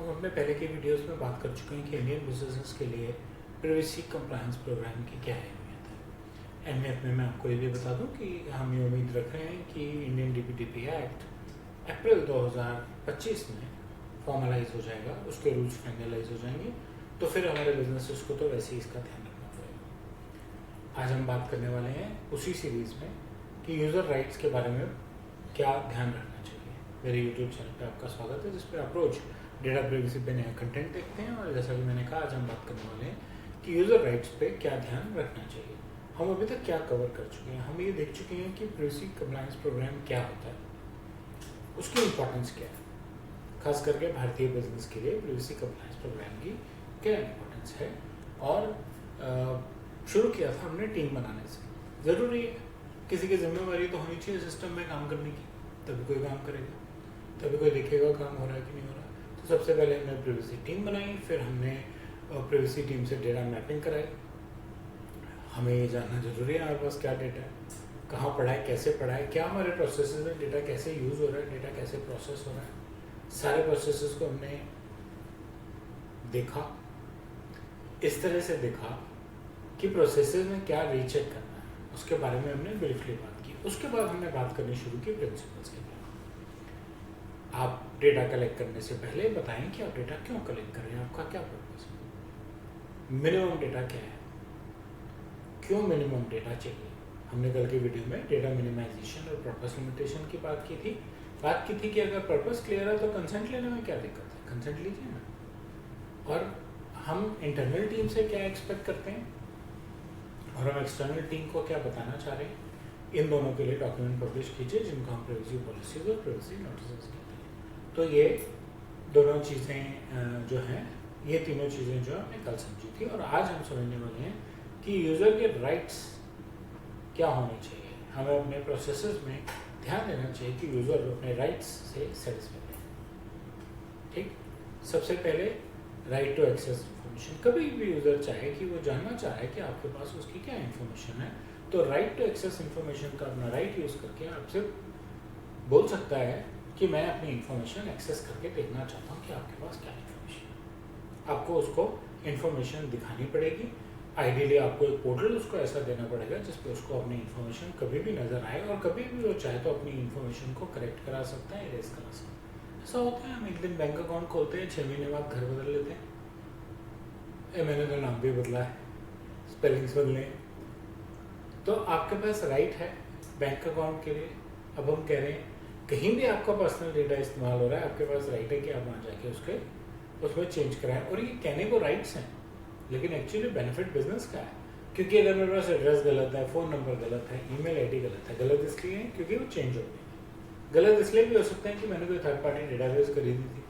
हम अपने पहले के वीडियोस में बात कर चुके हैं कि इंडियन बिजनेसेस के लिए प्राइवेसी कंप्लायंस प्रोग्राम की क्या अहमियत है। अहमियत में मैं आपको ये भी बता दूं कि हम ये उम्मीद रख रहे हैं कि इंडियन डीपीडीपी एक्ट अप्रैल 2025 में फॉर्मलाइज हो जाएगा, उसके रूल्स फाइनलाइज हो जाएंगे, तो फिर हमारे बिजनेसेस को तो वैसे ही इसका ध्यान रखना पड़ेगा। आज हम बात करने वाले हैं उसी सीरीज़ में कि यूज़र राइट्स के बारे में क्या ध्यान रखना चाहिए। मेरे यूट्यूब चैनल पे आपका स्वागत है, जिस पर आप रोज डेटा प्राइवेसी पे नया कंटेंट देखते हैं। और जैसा कि मैंने कहा, आज हम बात करने वाले हैं कि यूज़र राइट्स पे क्या ध्यान रखना चाहिए। हम अभी तक क्या कवर कर चुके हैं। हम ये देख चुके हैं कि प्राइवेसी कंप्लायंस प्रोग्राम क्या होता है, उसकी इम्पोर्टेंस क्या है, खास करके भारतीय बिजनेस के लिए प्राइवेसी कंप्लायंस प्रोग्राम की क्या इम्पोर्टेंस है। और शुरू किया था हमने टीम बनाने से। ज़रूरी है, किसी की जिम्मेवारी तो होनी चाहिए सिस्टम में काम करने की, तभी कोई काम करेगा, तभी कोई देखेगा काम हो रहा है कि नहीं हो रहा। तो सबसे पहले हमने प्राइवेसी टीम बनाई, फिर हमने प्राइवेसी टीम से डेटा मैपिंग कराई। हमें ये जानना जरूरी है हमारे पास क्या डेटा है, कहाँ पड़ा है, कैसे पड़ा है, क्या हमारे प्रोसेसेस में डेटा कैसे यूज़ हो रहा है, डेटा कैसे प्रोसेस हो रहा है। सारे प्रोसेसेस को हमने देखा, इस तरह से देखा कि प्रोसेसेस में क्या रीचेक करना है, उसके बारे में हमने ब्रीफली बात की। उसके बाद हमने बात करनी शुरू की प्रिंसिपल्स के बारे में। आप डेटा कलेक्ट करने से पहले बताएं कि आप डेटा क्यों कलेक्ट कर रहे हैं, आपका क्या पर्पस है, मिनिमम डेटा क्या है, क्यों मिनिमम डेटा चाहिए। हमने कल की वीडियो में डेटा मिनिमाइजेशन और पर्पस लिमिटेशन की बात की थी कि अगर पर्पस क्लियर है तो कंसेंट लेने में क्या दिक्कत है, कंसेंट लीजिए ना। और हम इंटरनल टीम से क्या एक्सपेक्ट करते हैं और हम एक्सटर्नल टीम को क्या बताना चाह रहे हैं, इन दोनों के लिए डॉक्यूमेंट पब्लिश कीजिए, जिनको हम प्राइवेसी पॉलिसीज और प्राइवेसी नोटिस कहते हैं। तो ये दोनों चीज़ें जो हैं, ये तीनों चीज़ें जो हमने कल समझी थी, और आज हम समझने वाले हैं कि यूज़र के राइट्स क्या होने चाहिए। हमें अपने प्रोसेसेस में ध्यान देना चाहिए कि यूज़र अपने राइट्स से सेटिस्फाइड है। ठीक, सबसे पहले राइट टू एक्सेस इन्फॉर्मेशन। कभी भी यूज़र चाहे कि वो जानना चाहे कि आपके पास उसकी क्या इन्फॉर्मेशन है, तो राइट टू एक्सेस इन्फॉर्मेशन का अपना राइट यूज़ करके आपसे बोल सकता है कि मैं अपनी इन्फॉर्मेशन एक्सेस करके देखना चाहता हूँ कि आपके पास क्या इन्फॉर्मेशन है। आपको उसको इन्फॉर्मेशन दिखानी पड़ेगी। आइडियली आपको एक पोर्टल उसको ऐसा देना पड़ेगा जिस पे उसको अपनी इन्फॉर्मेशन कभी भी नज़र आए, और कभी भी वो चाहे तो अपनी इन्फॉर्मेशन को करेक्ट करा सकता है, इरेज करा सकता है। ऐसा होता है, हम एक दिन बैंक अकाउंट खोलते हैं, 6 महीने बाद घर बदल लेते हैं, मैंने तो नाम भी बदला है, स्पेलिंग्स बदले। तो आपके पास राइट है बैंक अकाउंट के लिए। अब हम कह रहे हैं कहीं भी आपका पर्सनल डेटा इस्तेमाल हो रहा है, आपके पास राइट है कि आप वहाँ जाके उसमें चेंज कराएं। और ये कहने को राइट्स हैं, लेकिन एक्चुअली बेनिफिट बिजनेस का है। क्योंकि अगर मेरे पास एड्रेस गलत है, फ़ोन नंबर गलत है, ईमेल आईडी गलत है, गलत इसलिए है क्योंकि वो चेंज हो गई। गलत इसलिए भी हो सकता है कि मैंने कोई थर्ड पार्टी डेटाबेस खरीदी थी,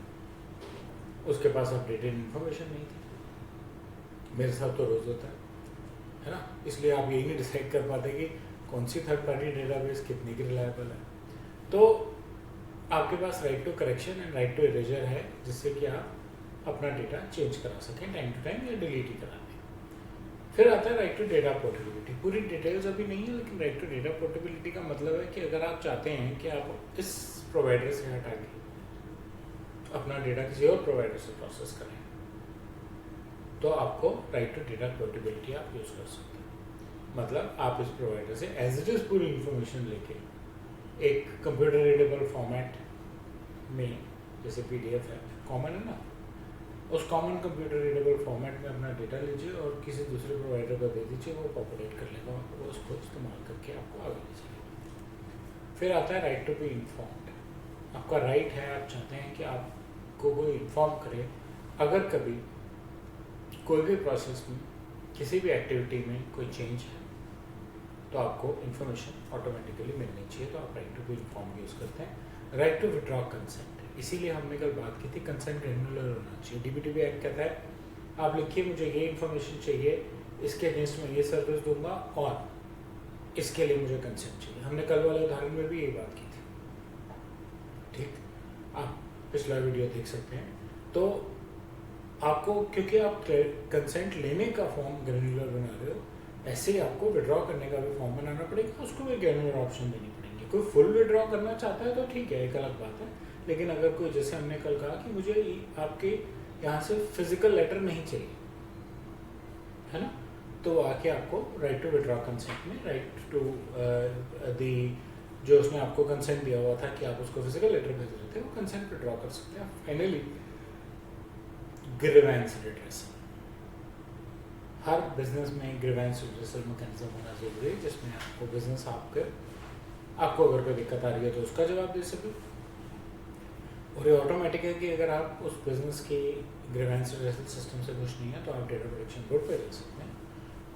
उसके पास अपडेटेड इन्फॉर्मेशन नहीं थी। मेरे साथ तो रोज़ होता है ना, इसलिए आप यही नहीं डिसाइड कर पाते कि कौन सी थर्ड पार्टी डेटाबेस कितनी की रिलायबल है। तो आपके पास right to correction and right to erasure है, जिससे कि आप अपना डेटा चेंज करा सकें टाइम टू टाइम, या डिलीट ही करा दें। फिर आता है राइट टू डेटा पोर्टेबिलिटी। पूरी डिटेल्स अभी नहीं है, लेकिन राइट टू डेटा पोर्टेबिलिटी का मतलब है कि अगर आप चाहते हैं कि आप इस प्रोवाइडर से हटा के अपना डेटा किसी और प्रोवाइडर से प्रोसेस करें, तो आपको राइट टू डेटा पोर्टेबिलिटी आप यूज़ कर सकते हैं। मतलब आप इस प्रोवाइडर से एज इट इज़ पूरी इंफॉर्मेशन लेके एक कंप्यूटर रीडेबल फॉर्मेट में, जैसे PDF है, कॉमन है ना, उस कॉमन कंप्यूटर रीडेबल फॉर्मेट में अपना डेटा लीजिए और किसी दूसरे प्रोवाइडर को दे दीजिए, वो पॉपुलेट कर लेगा, वो उसको इस्तेमाल करके आपको आगे ले जाएगा। फिर आता है राइट टू बी इन्फॉर्म्ड। आपका राइट है, आप चाहते हैं कि आपको कोई इन्फॉर्म करे अगर कभी कोई भी प्रोसेस में, किसी भी एक्टिविटी में कोई चेंज है, तो आपको इन्फॉर्मेशन ऑटोमेटिकली मिलनी चाहिए। तो आप right to be inform use करते हैं। राइट टू विड्रॉ कंसेंट, इसीलिए हमने कल बात की थी कंसेंट ग्रेन्युलर होना चाहिए। डीपीडीपी एक्ट कहता है आप लिखिए मुझे ये इन्फॉर्मेशन चाहिए, इसके अगेंस्ट में ये सर्विस दूंगा और इसके लिए मुझे कंसेंट चाहिए। हमने कल वाले उदाहरण में भी यही बात की थी। ठीक, आप पिछला वीडियो देख सकते हैं। तो आपको, क्योंकि आप कंसेंट लेने का फॉर्म ग्रेन्युलर बना रहे हो, ऐसे ही आपको विड्रॉ करने का भी फॉर्म बनाना पड़ेगा, उसको भी ग्रेन्युलर ऑप्शन देनी पड़ेगी। कोई फुल विड्रॉ करना चाहता है तो ठीक है, एक अलग बात है, लेकिन अगर कोई, जैसे हमने कल कहा कि मुझे आपके यहाँ से फिजिकल लेटर नहीं चाहिए, है ना, तो आके आपको राइट टू विड्रॉ कंसेंट में, राइट टू दी, जो उसने आपको कंसेंट दिया हुआ था कि आप उसको फिजिकल लेटर भेज रहे थे, वो कंसेंट विड्रॉ कर सकते हैं। फाइनली ग्रीवेंस रिड्रेसल, हर बिजनेस में ग्रीवेंस रिड्रेसल मैकेनिज्म होना जरूरी है, जिसमें आपको बिजनेस आपको अगर कोई दिक्कत आ रही है तो उसका जवाब दे सके। और ये ऑटोमेटिक है कि अगर आप उस बिजनेस के ग्रीवेंस रिड्रेसल सिस्टम से खुश नहीं है तो आप डेटा प्रोटेक्शन बोर्ड पे जा सकते हैं,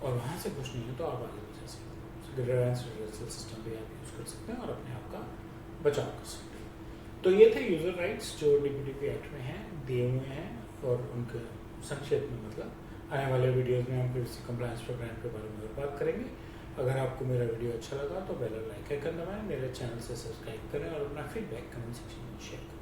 और वहाँ से खुश नहीं है तो आप आगे भी जा सकते हैं। ग्रीवेंस रिड्रेसल सिस्टम भी आप यूज़ कर सकते हैं और अपने आप का बचाव कर सकते हैं। तो ये थे यूज़र राइट्स जो DPDP एक्ट में हैं, दिए हुए हैं, और उनके संक्षेप में मतलब आने वाले वीडियोस में हम प्रिवेसी कंप्लायंस प्रोग्राम के बारे में और बात करेंगे। अगर आपको मेरा वीडियो अच्छा लगा तो बेल और लाइक आइकन दबाएं, मेरे चैनल से सब्सक्राइब करें और अपना फीडबैक कमेंट सेक्शन में शेयर करें।